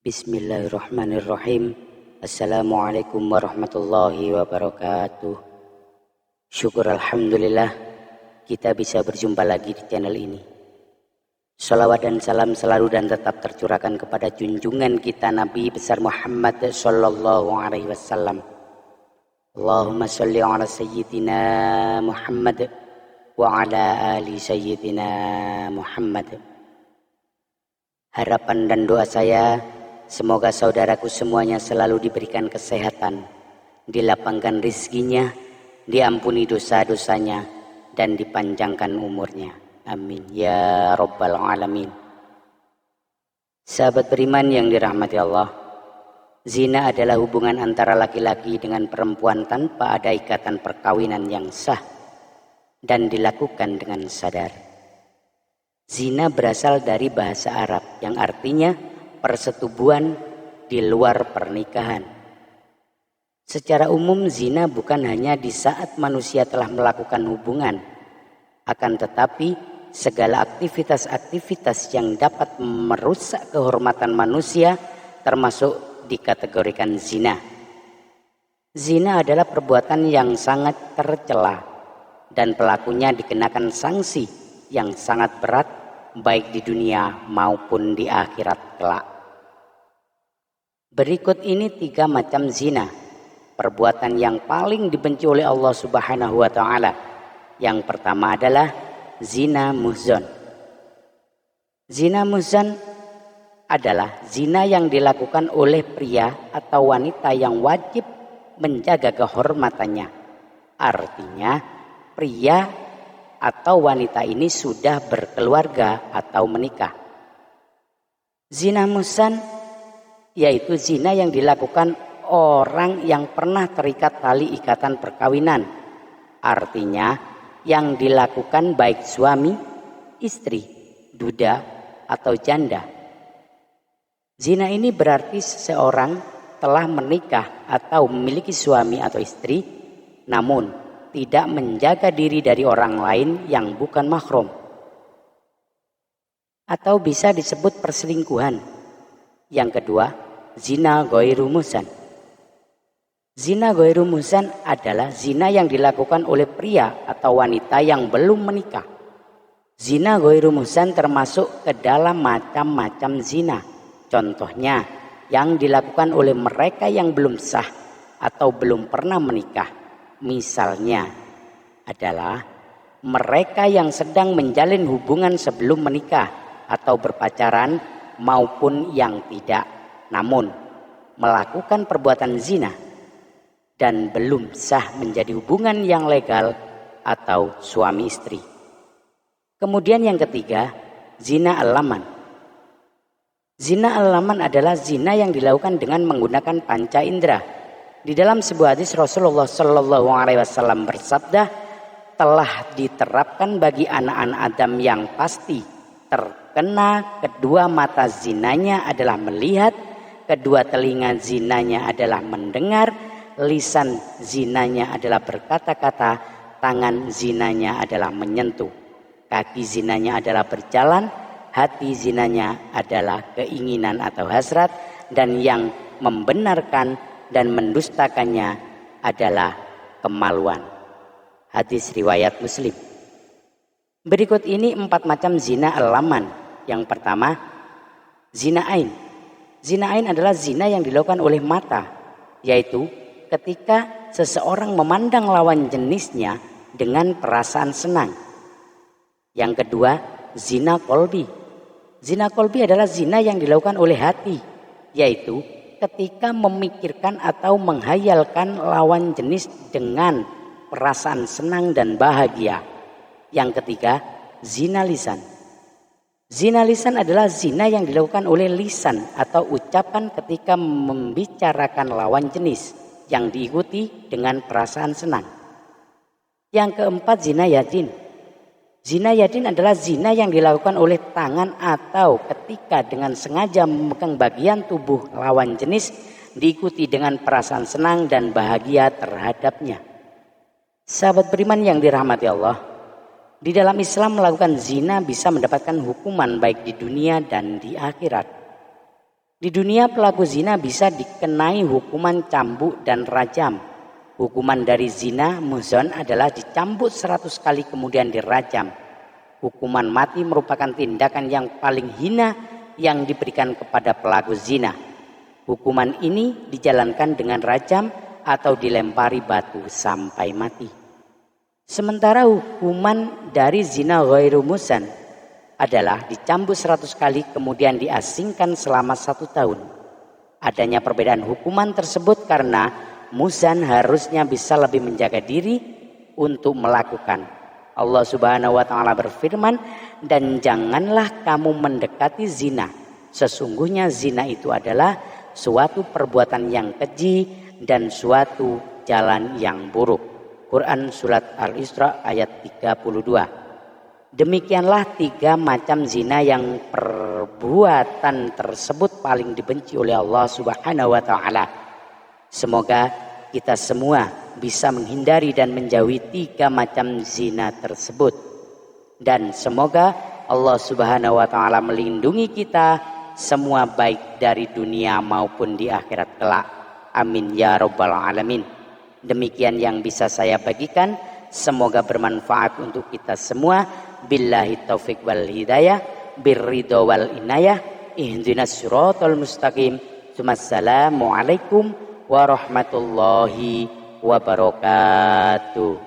Bismillahirrahmanirrahim. Assalamualaikum warahmatullahi wabarakatuh. Syukur alhamdulillah kita bisa berjumpa lagi di channel ini. Salawat dan salam selalu dan tetap tercurahkan kepada junjungan kita Nabi besar Muhammad sallallahu alaihi wasallam. Allahumma sholli ala sayyidina Muhammad wa ala ali sayyidina Muhammad. Harapan dan doa saya, semoga saudaraku semuanya selalu diberikan kesehatan, dilapangkan rizkinya, diampuni dosa-dosanya, dan dipanjangkan umurnya. Amin. Ya Rabbal Alamin. Sahabat beriman yang dirahmati Allah, zina adalah hubungan antara laki-laki dengan perempuan tanpa ada ikatan perkawinan yang sah dan dilakukan dengan sadar. Zina berasal dari bahasa Arab yang artinya persetubuhan di luar pernikahan. Secara umum zina bukan hanya di saat manusia telah melakukan hubungan, akan tetapi segala aktivitas-aktivitas yang dapat merusak kehormatan manusia termasuk dikategorikan zina. Zina adalah perbuatan yang sangat tercela dan pelakunya dikenakan sanksi yang sangat berat baik di dunia maupun di akhirat kelak. Berikut ini 3 macam zina, perbuatan yang paling dibenci oleh Allah Subhanahu wa taala. Yang pertama adalah zina muhzon. Zina muhzon adalah zina yang dilakukan oleh pria atau wanita yang wajib menjaga kehormatannya. Artinya pria atau wanita ini sudah berkeluarga atau menikah. Zina muhzon yaitu zina yang dilakukan orang yang pernah terikat tali ikatan perkawinan. Artinya yang dilakukan baik suami, istri, duda, atau janda. Zina ini berarti seseorang telah menikah atau memiliki suami atau istri, namun tidak menjaga diri dari orang lain yang bukan mahram. Atau bisa disebut perselingkuhan. Yang kedua, zina ghairu muhsan. Zina ghairu muhsan adalah zina yang dilakukan oleh pria atau wanita yang belum menikah. Zina ghairu muhsan termasuk ke dalam macam-macam zina. Contohnya yang dilakukan oleh mereka yang belum sah atau belum pernah menikah. Misalnya adalah mereka yang sedang menjalin hubungan sebelum menikah atau berpacaran maupun yang tidak, namun melakukan perbuatan zina dan belum sah menjadi hubungan yang legal atau suami istri. Kemudian yang ketiga, zina al-laman. Zina al-laman adalah zina yang dilakukan dengan menggunakan panca indera. Di dalam sebuah hadis Rasulullah Shallallahu Alaihi Wasallam bersabda, telah diterapkan bagi anak-anak Adam yang pasti terkena kedua mata zinanya adalah melihat, kedua telinga zinanya adalah mendengar, lisan zinanya adalah berkata-kata, tangan zinanya adalah menyentuh, kaki zinanya adalah berjalan, hati zinanya adalah keinginan atau hasrat, dan yang membenarkan dan mendustakannya adalah kemaluan. Hadis riwayat Muslim. Berikut ini 4 macam zina al-laman. Yang pertama, zina ain. Zina ain adalah zina yang dilakukan oleh mata, yaitu ketika seseorang memandang lawan jenisnya dengan perasaan senang. Yang kedua, zina kolbi. Zina kolbi adalah zina yang dilakukan oleh hati, yaitu ketika memikirkan atau menghayalkan lawan jenis dengan perasaan senang dan bahagia. Yang ketiga, zina lisan. Zina lisan adalah zina yang dilakukan oleh lisan atau ucapan ketika membicarakan lawan jenis yang diikuti dengan perasaan senang. Yang keempat, zina yadin. Zina yadin adalah zina yang dilakukan oleh tangan atau ketika dengan sengaja memegang bagian tubuh lawan jenis diikuti dengan perasaan senang dan bahagia terhadapnya. Sahabat beriman yang dirahmati Allah, di dalam Islam melakukan zina bisa mendapatkan hukuman baik di dunia dan di akhirat. Di dunia pelaku zina bisa dikenai hukuman cambuk dan rajam. Hukuman dari zina muzon adalah dicambuk 100 kali kemudian dirajam. Hukuman mati merupakan tindakan yang paling hina yang diberikan kepada pelaku zina. Hukuman ini dijalankan dengan rajam atau dilempari batu sampai mati. Sementara hukuman dari zina ghairu musan adalah dicambuk 100 kali kemudian diasingkan selama 1 tahun. Adanya perbedaan hukuman tersebut karena musan harusnya bisa lebih menjaga diri untuk melakukan. Allah Subhanahu wa taala berfirman, dan janganlah kamu mendekati zina. Sesungguhnya zina itu adalah suatu perbuatan yang keji dan suatu jalan yang buruk. Quran surat Al-Isra ayat 32. Demikianlah 3 macam zina yang perbuatan tersebut paling dibenci oleh Allah Subhanahu wa taala. Semoga kita semua bisa menghindari dan menjauhi 3 macam zina tersebut. Dan semoga Allah Subhanahu wa taala melindungi kita semua baik dari dunia maupun di akhirat kelak. Amin ya rabbal alamin. Demikian yang bisa saya bagikan. Semoga bermanfaat untuk kita semua. Billahi taufiq wal hidayah. Birridha wal inayah. Ihdinas siratal mustaqim. Assalamualaikum warahmatullahi wabarakatuh.